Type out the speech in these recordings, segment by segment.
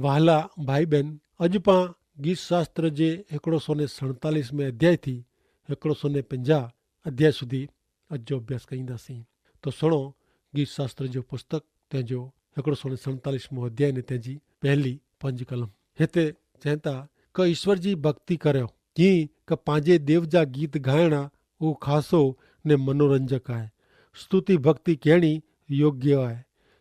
वहाला भाई बहन, अॼु पाण गीत शास्त्र जे 147 में अध्याय थी 150 अध्याय सुधी अॼु जो अभ्यास कईंदासीं। तो सुनो गीत शास्त्र जो पुस्तक तंहिंजो 147 अध्याय ने तंहिंजी पहली 5 कलम। हिते चवनि था क ईश्वर जी भक्ति करियो, कीअं क पंहिंजे देव जा गीत ॻाइणा उहो ख़ासो ने मनोरंजक आहे। स्तुति भक्ति कहणी योग्य आहे।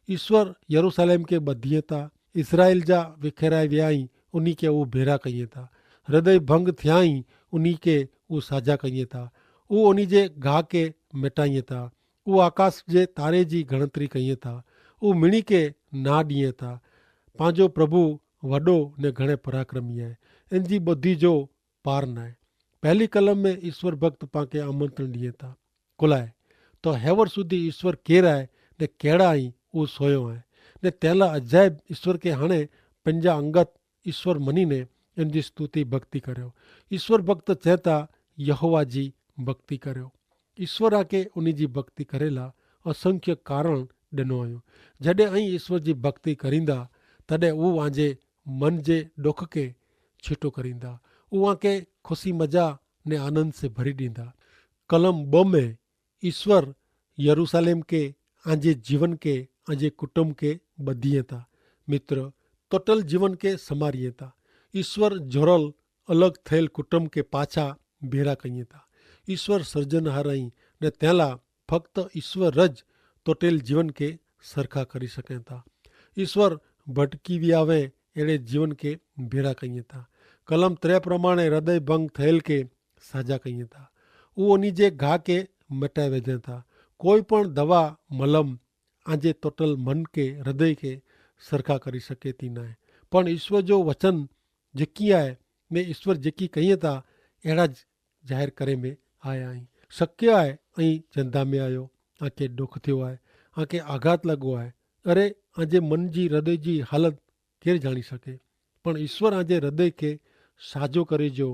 ईश्वर यरूशलेम के ॿधीअ था, इसराइल जा विखेराए विया आहीं, उन्ही के उहो भेरा कईं था। हृदय भंग थिया आहीं, उन्ही के उहो साझा कईं था। उहो उन्ही जे गाह के मिटाईं था। उहो आकाश जे तारे जी गणतरी कईं था। उहो मिणी के ना ॾिए था। पंहिंजो प्रभु वॾो ने घणे पराक्रमी आहे, इन जी ॿुद्धि जो पार न आहे। पहली कलम में ईश्वर भक्त पाण आमंत्रण ॾिए था खुलाए तो हेवर सुधी ईश्वर केरु आहे ने कहिड़ा आहीं उहो सोयो आहे ने तंहिं लाइ अजायब ईश्वर के हाणे पंहिंजा अंगत ईश्वर मञीने इन जी स्तुति भक्ति करियो। ईश्वर भक्त चए था यहोवा जी भक्ति करियो। ईश्वर आके उन जी भक्ति करेला असंख्य कारण ॾिनो हुयो। जॾहिं अहीं ईश्वर जी भक्ति करींदा तॾहिं उहो पंहिंजे मन जे डुख के छिटो करींदा। उहा के ख़ुशी मज़ा ने आनंद से भरी ॾींदा। कलम 2 में ईश्वर यरूशलेम के आंजे जीवन के आंजे कुटुंब के ॿधीए था। मित्र टोटल जीवन के संभारिए था। ईश्वर जोड़ल अलग थियल कुटुंब के पाछा भेरा कईं था। ईश्वर सर्जनहार आहीं ने तंहिं लाइ फक्त ईश्वर रज टोटल जीवन के सरखा करी सघनि था। ईश्वर भटकी विया वे अहिड़े जीवन के भेरा कईं था। कलम 3 प्रमाणे हृदय भंग थियल के साझा कईं था। उहो उन्ही जे घाह के मिटाए विझनि था। कोई पण दवा मलम आंजे टोटल मन के हृदय के सरखा करी सघे थी न आहे। पण ईश्वर जो वचन जेकी आहे ने ईश्वर जेकी कईं था अहिड़ा ज़ाहिर करे में आया आहिनि। शक्य आहे ऐं चंदा में आयो, आके दुख थियो आहे, आके आघात लॻो आहे। अरे आंजे मन जी हृदय जी हालत केरु ॼाणी सघे। पण ईश्वर आंजे हृदय के साझो करे जो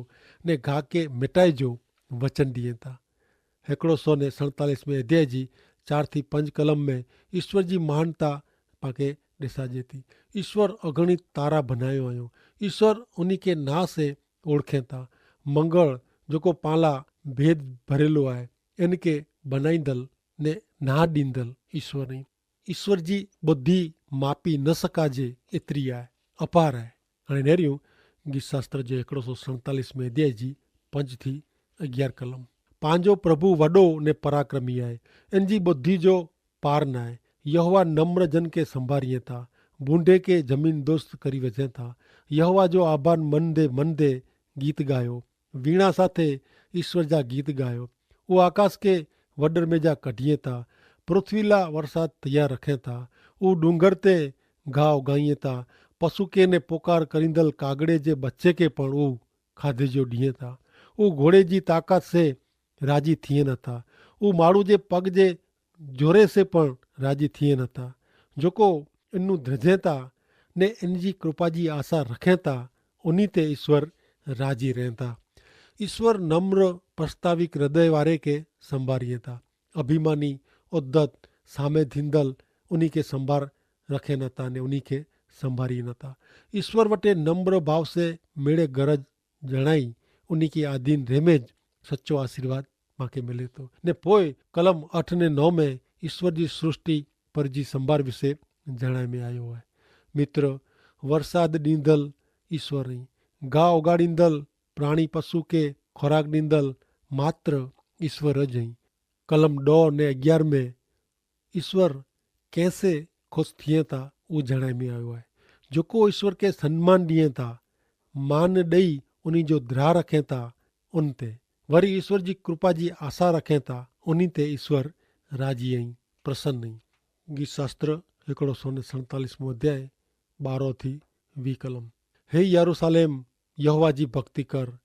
ने घाह के मिटाए जो वचन ॾिए था। 147 में अध्याय जी 4 थी 5 कलम में ईश्वर जी महानता पाके ॾिसाजे थी। ईश्वर अगणित तारा बनायो हुयो। ईश्वर उन्ही के ना से ओळखे था। मंगल जेको पाला भेद भरियलु आहे इन के बनाईंदल ने ना ॾींदल ईश्वर ई। ईश्वर जी ॿुद्धि मापी न सघाजे एतिरी आहे, अपार आहे। हाणे नेरियूं गीत शास्त्र जे 147 में अध्याय जी 5 थी 11 कलम। पंहिंजो प्रभु वॾो ने पराक्रमी आहे, इन जी ॿुद्धि जो पार न आहे। यहोवा नम्र जन के संभारिए था, बूंदे के ज़मीन दोस्त करी वझे था। यहोवा जो आभार मनदे गीत गायो, वीणा साथे ईश्वर जा गीत गायो। उहो आकाश के वडर में जा कढिए था, पृथ्वी ला वरसाद तैयार रखे था। उहो डूंगर ते घाह उगाइए था। पशु के ने पुकार करींदल कागड़े जे बच्चे के पण उहो खाधे जो ॾिए था। उहो घोड़े जी ताक़त से राजी थिए नथा। उहो माण्हू जे पग जे जोरे से पण राजी थिए नथा। जेको इनू धजे था ने इन जी कृपा जी आशा रखे था उन्ही ते ईश्वर राजी रहनि था। ईश्वर नम्र प्रस्ताविक हृदय वारे के संभारिए था। अभिमानी उद्दत सामे थींदल उन्ही के संभार रखे नथा ने उन्ही के संभारी नथा। ईश्वर वटे नम्र भाव से मेड़े गरज जणाई उन्ही की आधीन रेमेज सच्चो आशीर्वाद मांखे मिले थो। ने पोइ कलम 8 ने 9 में ईश्वर जी सृष्टि पर जी संभार विषय जणाए में आयो आहे। मित्र वरसाद ॾींदल ईश्वर ई, गाह उगाड़ींदल प्राणी पशु के खुराक ॾींदल मात्र ईश्वर ज ई। कलम 2 ने 11 में ईश्वर कैसे ख़ुशि थिए था उहो जणाए में आयो आहे। जेको ईश्वर के सम्मान ॾिए था, मान ॾेई उन्ही जो द्राह रखे था उन ते, वरी ईश्वर जी कृपा जी आशा रखे था उन्ही ते ईश्वर राजी आई प्रसन्न आई। गीत शास्त्र 147 अध्याय 12 थी 20 कलम। हे यरूशलेम यहोवा जी भक्ति कर,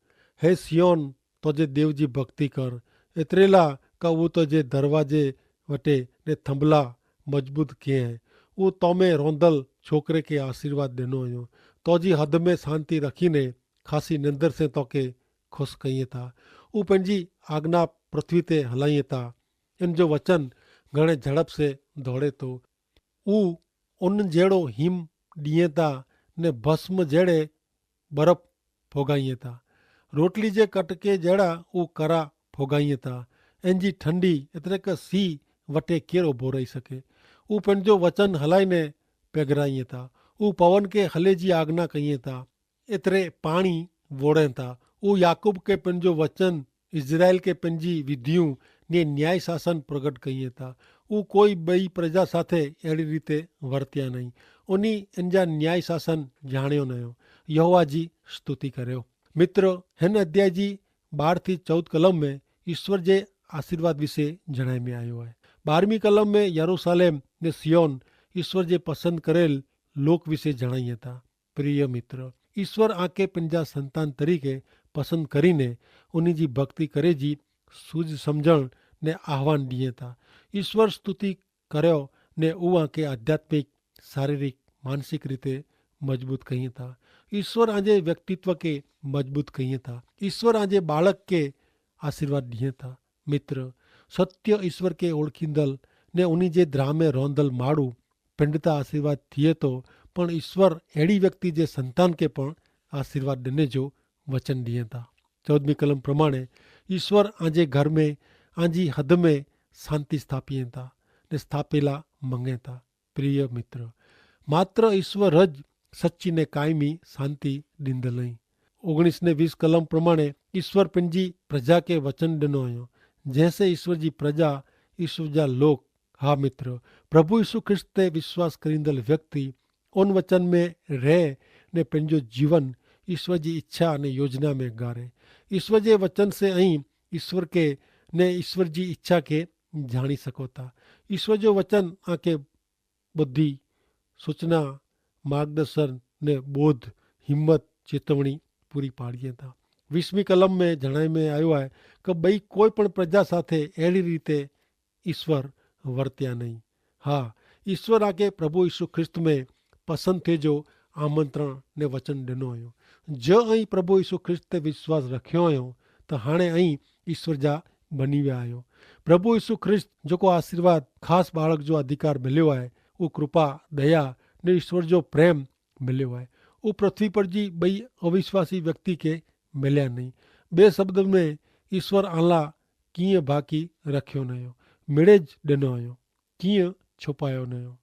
हे सियोन तुझे देव जी भक्ति कर। एतिरे लाइ का उहो तुझे दरवाजे वटे ने थंभला मजबूत किए हैं। उहो तो में रोंदल छोकरे के आशीर्वाद ॾिनो हुयो। तुझी हद में शांति रखीने खासी निंदर से तोखे ख़ुशि कईं था। उहो पंहिंजी आज्ञा पृथ्वी ते हलाईं था। इन जो वचन घणे झड़प से दौड़े थो। उहो उन जहिड़ो हिम ॾिए था ને ભસ્મ જેड़े बर्फ फोगाई था। रोटली जे कटके जड़ा ऊ करा फोगाई था। एंजी ठंडी एतरे के सी वटे केर उभो रही सके। ऊ पंहिंजो वचन हलाईने पेगराई था। ऊ पवन के हले जी आज्ञा कई था। एतरे पानी वोड़े था। ऊ याकूब के पंहिंजो वचन इज़राइल के पंहिंजी विधियूं ने न्याय शासन प्रगट कई था। ऊ कोई बई प्रजा साथे अड़ी रीते वर्त्या नहीं। उनी अंजा न्याय शासन जाण्यो नयो। यहोवा जी स्तुति कर्यो। मित्रों, हिन अध्याय जी 12 થી 14 कलम में ईश्वर जे आशीर्वाद विषे जणाय में आयो है। 12મી कलम में यरूशलेम ने सियोन ईश्वर जे पसंद करेल लोक विषे जणाई था। प्रिय मित्र, ईश्वर आके पंजा संतान तरीके पसंद करीने उन्हीं जी भक्ति करे जी सूझ समझण ने आह्वान दिए था। ईश्वर स्तुति कर्यो ने ऊ आके आध्यात्मिक, शारीरिक, मानसिक रीते मजबूत कही था। ईश्वर आजे व्यक्तित्व के मजबूत कही था। ईश्वर आजे बालक के आशीर्वाद दिए था। मित्र, सत्य ईश्वर के ओळखींदल ने उन्हीं जे द्रामे रोंदल माड़ू पिंडता आशीर्वाद थिए तो पण ईश्वर एड़ी व्यक्ति जे संतान के पण आशीर्वाद देने जो वचन दिए था। 14મી कलम प्रमाणे ईश्वर आजे घर में आजी हद में शांति स्थापिए था ने स्थापेला मंगे था। प्रिय मित्र, मात्र ईश्वर ज सच्ची ने कायमी शांति दींदल। 19 ने 20 कलम प्रमाणे ईश्वर पंजी प्रजा के वचन दिनो आयो। जैसे ईश्वर जी प्रजा, ईश्वर जा लोक। हाँ मित्र, प्रभु यीशु ख्रिस्त ते विश्वास करींदल व्यक्ति उन वचन में रह ने पंजो जीवन ईश्वर जी इच्छा ने योजना में गारे। ईश्वर जे वचन से अहीं ईश्वर के ने ईश्वर जी इच्छा के जानी सको था। ईश्वर जो वचन आके बुद्धि, सूचना, मार्गदर्शन ने बोध, हिम्मत, चेतवणी पूरी पाड़ीए था। 20મી कलम में जणाय में आयो है कि बई कोई पण प्रजा साथे एड़ी रीते ईश्वर वर्त्या नहीं। हाँ, ईश्वर आके प्रभु यीशु ख्रिस्त में पसंद थे जो आमंत्रण ने वचन दिनो आयो। जो अहीं प्रभु यीशु ख्रिस्त ते विश्वास रखियो आयो तो हाणे अहीं ईश्वर जा बनी विया आयो। प्रभु यीशु ख्रिस्त जो को आशीर्वाद खास बालक जो अधिकार मिलियो है, वो कृपा, दया ने ईश्वर जो प्रेम मिलियो है, वो पृथ्वी पर जी बई अविश्वासी व्यक्ति के मिलिया नहीं। बे शब्द में ईश्वर आला कीअं बाकी रखियो नयो, मिड़े ज ॾिनो आयो, कीअं छुपायो नयो।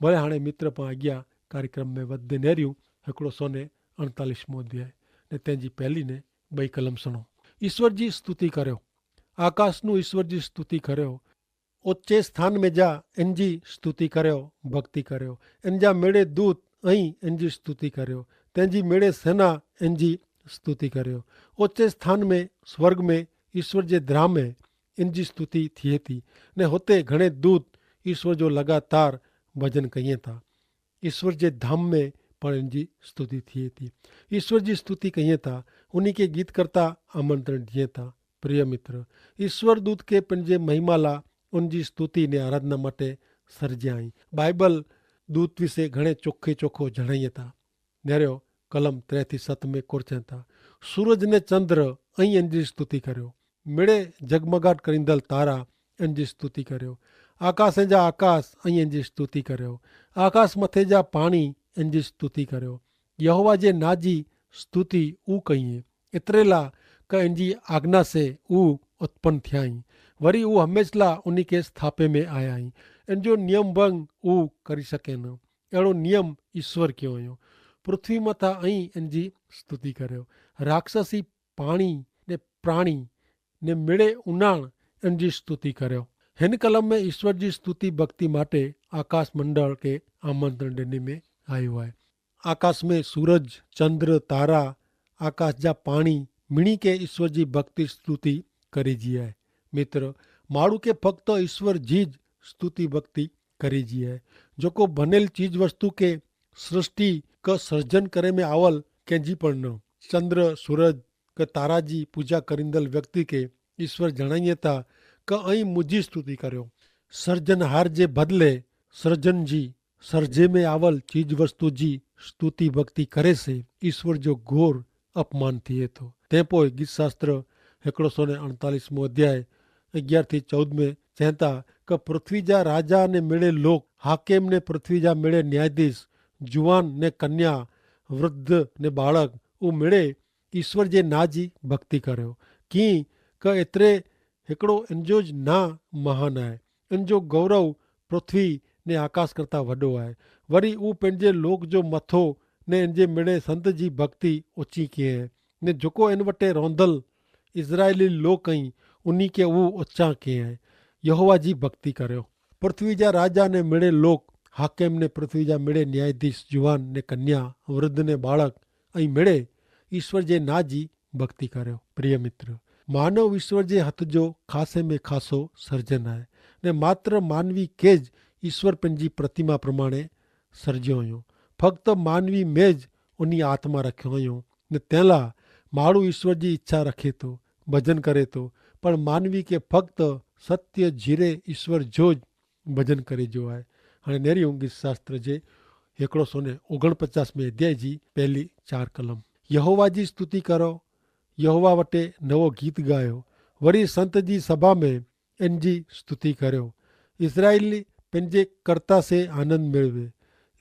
भले हाणे मित्र पां अॻियां कार्यक्रम में वधंदे नेरियूं हिकिड़ो 148मो अध्याय ने तंहिंजी पहली ने 2 कलम सुनो। ईश्वर जी स्तुति कर्यो। आकाशनु ईश्वर जी स्तुति कर्यो। ऊंचे स्थान में जा इनजी स्तुति कर्यो, भक्ति कर्यो। इनजा मेड़े दूत अहीं इनजी स्तुति कर्यो। तंहिंजी मेड़े सेना इनजी स्तुति कर्यो। ऊंचे स्थान में स्वर्ग में ईश्वर जे द्राम में इनजी स्तुति थिए थी ने हुते घणे दूत ईश्वर जो लगातार भजन कईं था। ईश्वर जे धाम में पण इनजी स्तुति थिए थी। ईश्वर जी स्तुति कईं था। उन्हीं के गीत करता आमंत्रण दिए था। प्रिय मित्र, ईश्वर दूत के पंजे महिमाला उनजी स्तुति ने आराधना माटे सर्जाई। बाइबल दूत विषे घणे चोखे चोखो जणाई था। नेरियो कलम 3 થી 7 में कोरचे था। सूरज ने चंद्र अहीं इनजी स्तुति कर्यो। मिड़े जगमगाट करींदल तारा इनजी स्तुति कर्यो। आकाश जा आकाश अहीं इनजी स्तुति कर्यो। आकाश मथे जा पाणी इनजी स्तुति कर्यो। यहोवा जे नाजी स्तुति ऊ कईं। एतरेला क इनजी आज्ञा से ऊ उत्पन्न थियाई। वरी ऊ हमेशा उन्हीं के स्थापे में आया आई। इनजो नियम भंग ऊ करी सके न। अहिड़ो नियम ईश्वर कयो हुयो। पृथ्वी मथा अहीं इनजी स्तुति कर्यो। राक्षसी पाणी ने प्राणी ने मिड़े उनाण इनजी स्तुति कर्यो। हिन कलम में ईश्वर जी स्तुति भक्ति माटे आकाश मंडल के आमंत्रण देने में आयो है। आकाश में सूरज, चंद्र, तारा, आकाश जा पाणी मिणी के ईश्वर जी भक्ति स्तुति करी जी है। मित्र, माड़ू के फक्त ईश्वर जी स्तुति भक्ति करी जी है। जो को बनेल चीज वस्तु के सृष्टि का सर्जन करे में आवल कंहिंजी पण न। चंद्र, सूरज के तारा जी पूजा करींदल व्यक्ति के ईश्वर जणाइए था क अहीं मुझी स्तुति कर्यो। सर्जनहार जे बदले सर्जन जी सर्जे में आवल चीज वस्तु जी स्तुति भक्ति करे से ईश्वर जो घोर अपमान थिए थो। तंहिं पोइ गीत शास्त्र 148 अध्याय 11-14 में चवनि था कि पृथ्वी जा राजा ने मिड़े लोक, हाकिम ने पृथ्वी जा मिड़े न्यायाधीश, जुवान ने कन्या, वृद्ध ने बाळक, उहे मिड़े ईश्वर जे ना जी भक्ति करियो। कीअं कि एतिरे हिकिड़ो इनजो ना महान आहे, इनजो गौरव पृथ्वी ने आकाश करता वॾो आहे। वरी उहो पंहिंजे लोक जो मथो ने इन जे मिड़े संत जी भक्ति ऊची कीअं आहे ने जेको इन वटे रहंदल इज़राइली लोक आहिनि उन्ही खे उहो ऊचा कीअं आहे। यहोवा जी भक्ति करियो। पृथ्वी जा राजा ने मिड़े लोक, हाकिम ने पृथ्वी जा मिड़े न्यायाधीश, जुवान ने कन्या, वृद्ध ने बाळक ऐं मिड़े ईश्वर जे ना जी भक्ति करियो। प्रिय मित्र, मानव ईश्वर जे हथ जो खासे में खासो सर्जन आहे ने मात्र मानवी खे ज ईश्वर पंहिंजी प्रतिमा प्रमाणे सर्जियो हुयो। फक्त मानवी में ज उन आत्मा रखियो हुयो ने तंहिं लाइ माण्हू ईश्वर जी इच्छा रखे थो, भजन करे थो, पर मानवी खे फक्त सत्य जीरे ईश्वर जो भजन करे जो आहे। हाणे नेरियूं गीत शास्त्र जे 149 अध्याय जी पहली 4 कलम। यहोवा जी स्तुति करो, यहोवा वटे नवो गीत गायो, वरी संत जी सभा में इन जी स्तुति करियो। इज़राइली पंहिंजे कर्ता से आनंद मेळवे,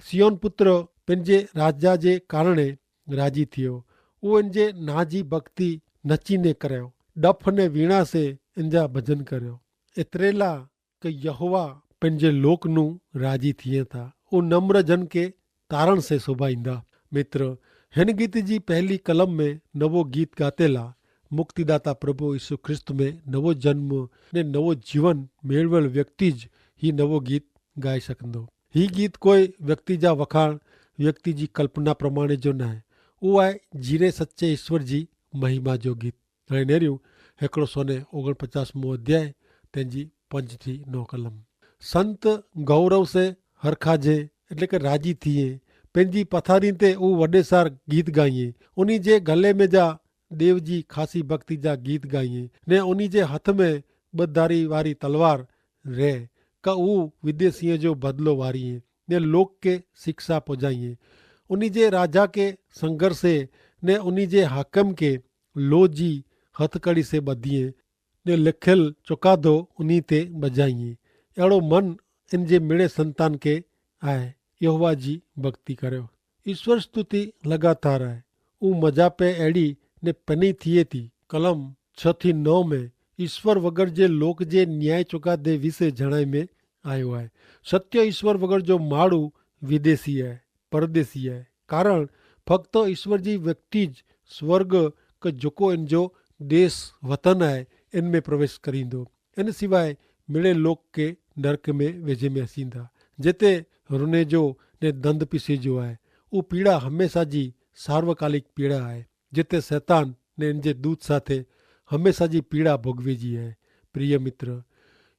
सियोन पुत्र पंहिंजे राजा जे कारणे राजी थियो। उहो इन जे ना जी भक्ति नचीने करियो, डफ ने वीणा से इन जा भजन करियो। एतिरे लाइ कि यहोवा पंहिंजे लोक नूं राजी थिए था, उहो नम्र जन के तारण से सुभाईंदा। मित्र, हिन गीत जी पहली कलम में नवो गीत गातेला मुक्तिदाता प्रभु यीशु ख्रिस्त में नवो जन्म ने नवो जीवन मेळवल व्यक्ति ज ही नवो गीत गाए सघंदो। ही गीत कोई व्यक्ति जा वखाण, व्यक्ति जी कल्पना प्रमाणे जो न आहे, उहो आहे जीरे सच्चे ईश्वर जी महिमा जो गीत। हाणे नेरियूं 149 अध्याय तंहिंजी 5-9 कलम। संत गौरव से हरखाजे એટલે કે રાજી થઈએ, पंहिंजी पथारी ते उहो वॾे सार गीत गाईं, उन्ही जे गले में जा देव जी खासी भक्ति जा गीत गाईं ने उन्ही जे हथ में ॿ धारी वारी तलवार रहे का उहो विदेशीअ जो बदिलो वारीं ने लोक के शिक्षा पहुचाईं। उन्ही जे राजा के संघर्षे ने उन्ही जे हाकम के लो जी हथकड़ी से ॿधिए ने लिखियल चुकादो उन्ही ते बजाईं। अहिड़ो मन इन जे मिड़े संतान के आहे। यहोवा जी भक्ति करियो। ईश्वर स्तुति लगातार आहे। उहो मजा पे अहिड़ी ने पनी थिए थी। कलम 6-9 में ईश्वर वगर जे लोक जे न्याय चुकादे विषय जणाई में आयो आहे। सत्य ईश्वर वगर जो माण्हू विदेशी आहे, परदेसी आहे। कारण फक्त ईश्वर जी व्यक्ति स्वर्ग क जेको इन जो देश वतन आहे इन में प्रवेश करींदो। इन सिवाय मिड़े लोक के नरक में वेझे में असींदा, जिते रुने जो ने दंद पीसे जो आहे। उहो पीड़ा हमेशा जी सार्वकालिक पीड़ा आहे, जिते शैतान ने इन जे दूत साथे हमेशा जी पीड़ा भोगवे जी आहे। प्रिय मित्र,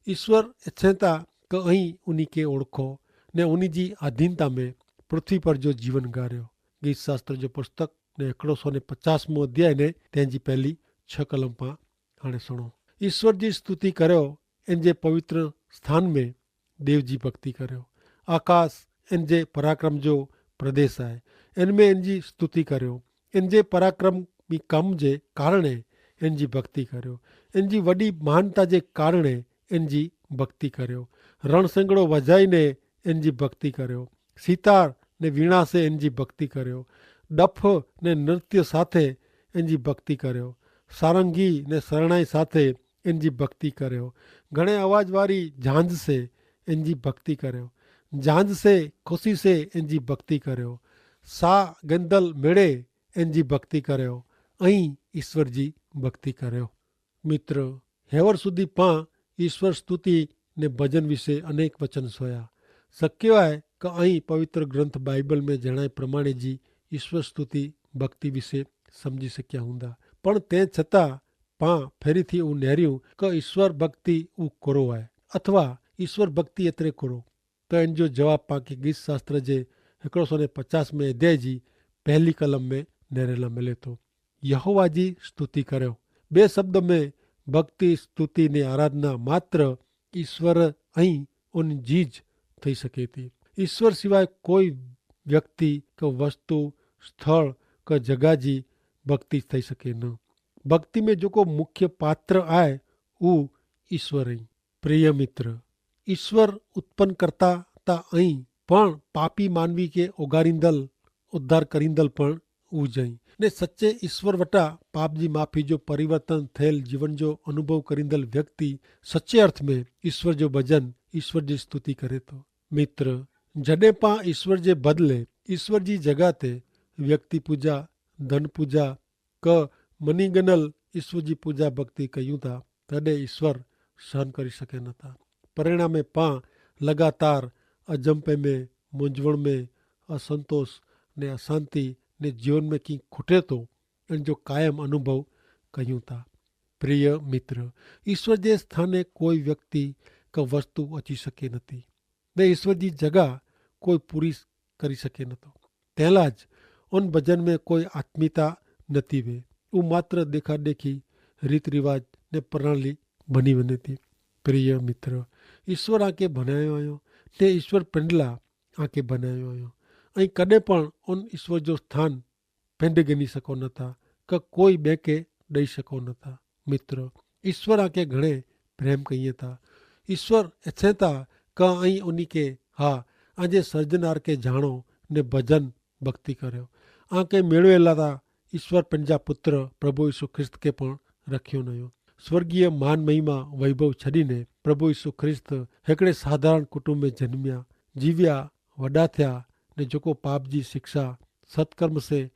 ईश्वर इच्छे था कि अहीं उन्ही के ओळखो ने उन्ही जी अधीनता में पृथ्वी पर जो जीवन गारियो। गीत शास्त्र जो पुस्तक ने 150 अध्याय ने तंहिंजी पहली 6 कलम पा हाणे सुणो। ईश्वर जी स्तुति करियो, इन जे पवित्र स्थान में देव जी भक्ति करियो। आकाश इन जे पराक्रम जो प्रदेश आहे, इन में इन जी स्तुति करियो। इन जे पराक्रमी कम जे कारणे इन जी भक्ति करियो। इन जी वॾी महानता जे कारणे इन जी भक्ति करियो। रण सिंगड़ो वजाईने इन जी भक्ति करियो। सितार ने वीणा से इन जी भक्ति करियो। डफ ने नृत्य साथे इन जी भक्ति करियो। सारंगी ने शरणाई साथे इन जी भक्ति करियो। घणे आवाज वारी झांझ से इन जी भक्ति करियो। झांझ से ख़ुशी से इन जी भक्ति करियो। सा गंदल मेड़े इन जी भक्ति करियो। ऐं ईश्वर जी भक्ति करियो। मित्र, हेवर सुधी पां ईश्वर स्तुति ने भजन विषय अनेक वचन सोया। शक्य आहे कि ऐं पवित्र ग्रंथ बाइबल में जणाए प्रमाणे जी ईश्वर स्तुति भक्ति विषय समझी सकिया हूंदा, पण तंहिं छतां पां फेरीथी उ नेरियूं कि ईश्वर भक्ति उ कोरो आहे अथवा ईश्वर भक्ति एतिरे कोरो। त इन जो जवाब पांखे गीत शास्त्र जे 150 अध्याय जी पहली कलम में नेरेला मिले थो। यहोवा जी स्तुति करियो। बे शब्द में भक्ति स्तुति ने आराधना मात्र ईश्वर ऐं उन जीज थी सके थी। ईश्वर सिवाय कोई व्यक्ति क वस्तु स्थल क जगह जी भक्ति थी सके न। भक्ति में जो मुख्य पात्र आए वो ईश्वर ही। प्रिय मित्र, ईश्वर उत्पन्न करता ता अहीं पण पापी मानवी के ओगारिंदल उद्धार करींदल पण ऊ जई ने सच्चे ईश्वर वटा पाप जी माफी जो परिवर्तन थेल जीवन जो अनुभव करींदल व्यक्ति सच्चे अर्थ में ईश्वर जो भजन ईश्वर जी स्तुति करे तो। मित्र, जडे पा ईश्वर जे बदले ईश्वर जी जगह ते व्यक्ति पूजा धन पूजा क मनी गनल ईश्वर जी पूजा भक्ति कयूं था तडे ईश्वर सहन करी सके न था। परिणामे पा लगातार अजंपे में मूंझवण में असंतोष ने अशांति ने जीवन में की खुटे तो इन जो कायम अनुभव कयूं था। प्रिय मित्र, ईश्वर जे स्थाने कोई व्यक्ति का वस्तु अची सके नथी ने ईश्वर जी जगह कोई पूरी करी सके न तो। तेला ज उन भजन में कोई आत्मीयता नथी वे, वो मात्र देखा देखी रीत रिवाज ने प्रणाली बनी वने थी। प्रिय मित्र, ईश्वर आके बनायो आयो ते ईश्वर पिंडला आके बनायो आयो ऐं कॾहिं पण उन ईश्वर जो स्थान पिंड गिनी सको न था का कोई ॿिए खे ॾेई सको न था। मित्र, ईश्वर आके घणे प्रेम कईए था। ईश्वर अचे था का ऐं उन्हीं के हा आजे सर्जनार के जानो ने भजन भक्ति करो आके मेळवेला था। ईश्वर पंजा पुत्र प्रभु यीशु ख्रिस्त के पण रखियो नयो। स्वर्गीय मान महिमा वैभव छड़ीने प्रभु यीशु ख्रिस्त हिकिड़े साधारण कुटुंब में जन्मिया, जीविया, वॾा थिया ने जेको पाप जी शिक्षा सत्कर्म से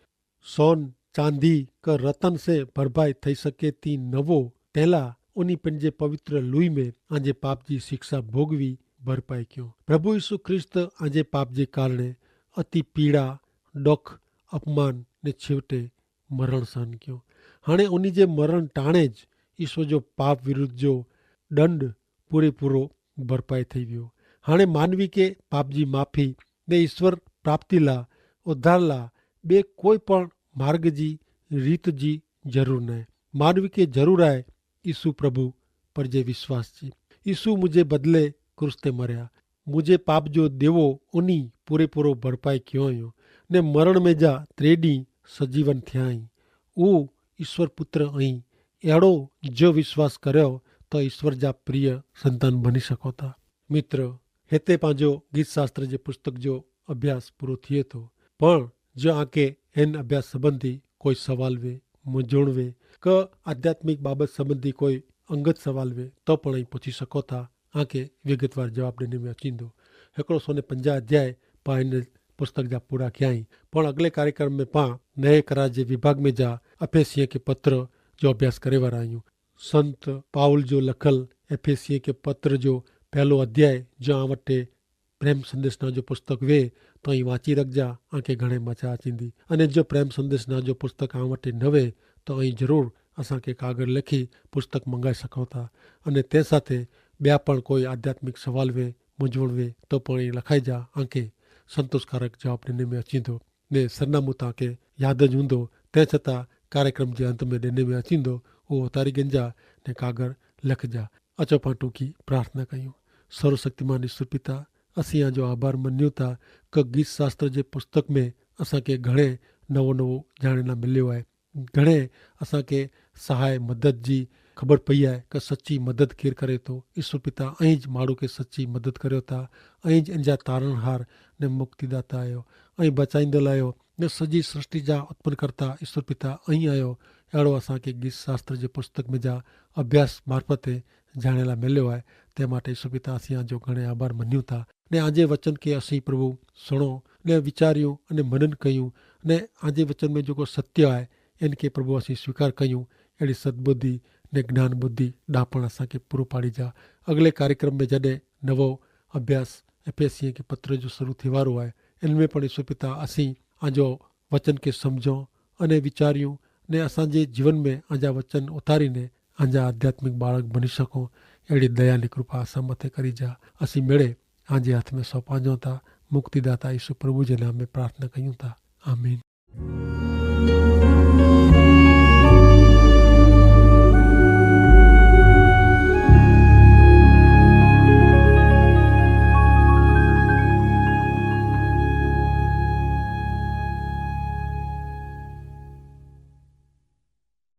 सोन चांदी का रतन से भरपाई थई सके थी नवो तेला उन्हीं पंजे पवित्र लुई में आजे पाप जी शिक्षा भोगवी भरपाई क्यों। प्रभु यीशु ख्रिस्त आजे पाप जे कारणे अति पीड़ा दुख अपमान ने छेवटे मरण सहन क्यों। हाणे उन्हीं जे मरण टाणे ज ईश्वर जो पाप विरुद्ध जो दंड पूरे पूरो भरपाई थी वियो। हाणे मानवी के पाप जी माफ़ी ने ईश्वर प्राप्ति ला उद्धार ला बे कोई पण मार्ग जी रीत जी जरूर न। मानवी के जरूर आए यीशु प्रभु पर जे विश्वास जी। यीशु मुझे बदले क्रूस ते मरिया, मुझे पाप जो देवो उन्हीं पूरे पूरो भरपाई क्यों आयो ने मरण में जा त्रेडी सजीवन थियाई। ऊ ईश्वर पुत्र अहीं अड़ो जो विश्वास करो तो ईश्वर जा प्रिय संतान बनी सको था। मित्र, हिते पांजो गीत शास्त्र जे पुस्तक जो अभ्यास पूरो थिए तो पण जो आके इन अभ्यास संबंधी कोई सवाल वे मुंझवण वे क आध्यात्मिक बाबत संबंधी कोई अंगत सवाल वे तो पण अहीं पूछी सको था। आके विगतवार जवाब देने में अचींदो। 150 अध्याय पा इन पुस्तक जा पूरा कयाई पण अगले कार्यक्रम में पा नए करार जे विभाग में जा एफेसियों के पत्र जो अभ्यास करे वारा आहियूं। संत पाउल जो लखल एफेसियों के पत्र जो पहलो अध्याय जो आ वटे प्रेम संदेश ना जो पुस्तक वे तो अहीं वांची रखजा आंखे घणे मजा अचींदी। अने जो प्रेम संदेश ना जो पुस्तक आ वटे न वे तो अहीं जरूर असांखे कागड़ लिखी पुस्तक मंगाई सको था। अने ते साथे ॿिया पण कोई आध्यात्मिक सवाल वे मुंझवण वे तो पण अहीं लखाई जा आंखे संतोषकारक जवाब ॾिने में अचींदो ने सरनामो तव्हांखे यादि ज हूंदो। तंहिं छतां कार्यक्रम जे अंत में ॾिने में अचींदो उहो उतारी गिंजा ने कागड़ लिखजा। अचो पां टूकी प्रार्थना कयूं। सर्वशक्तिमान ईश्वर पिता, असीं आज आभार मञूं था कि गीत शास्त्र जे पुस्तक में असांखे घणे नवो नवो ॼाणण लाइ मिलियो आहे। घणे असांखे सहाय मदद जी ख़बर पई आहे कि सची मदद केरु करे थो। ईश्वर पिता अहीं ज माण्हू खे सची मदद करियो था। अहीं ज इन जा तारणहार ने मुक्तिदाता आहियो, ऐं बचाईंदड़ आहियो ने सॼी सृष्टि जा उत्पन्नकर्ता ईश्वर पिता अहीं आहियो। अहिड़ो असांखे गीत शास्त्र जे पुस्तक में जा अभ्यास मार्फत ॼाणण लाइ मिलियो आहे। तंहिं माटे ईश्वर पिता असीं आजो घणे आभार मञूं था ने आजे वचन खे असीं प्रभु सुणो ने वीचारियूं अने मनन कयूं ने आजे वचन में जेको सत्य आहे इन खे प्रभु असीं स्वीकार कयूं। अहिड़ी सद्बुद्धि ने ज्ञान बुद्धि ॾापण असांखे पूरो पाड़ी जा। अगले कार्यक्रम में जॾहिं नवो अभ्यास एफेसियों के पत्र जो शुरू थी वारो आहे इनमें पण ईश्वर पिता असीं आजो वचन खे सम्झूं अने वीचारियूं ने असांजे जीवन में आजा वचन उतारीने आजा आध्यात्मिक बालक बनी सको। अहिड़ी दयाली कृपा असां मथे करी जा। असीं मेड़े आजे हथ में सौंपाजूं था। मुक्तिदाता यीशु प्रभु जे नाम में प्रार्थना कयूं था। आमीन।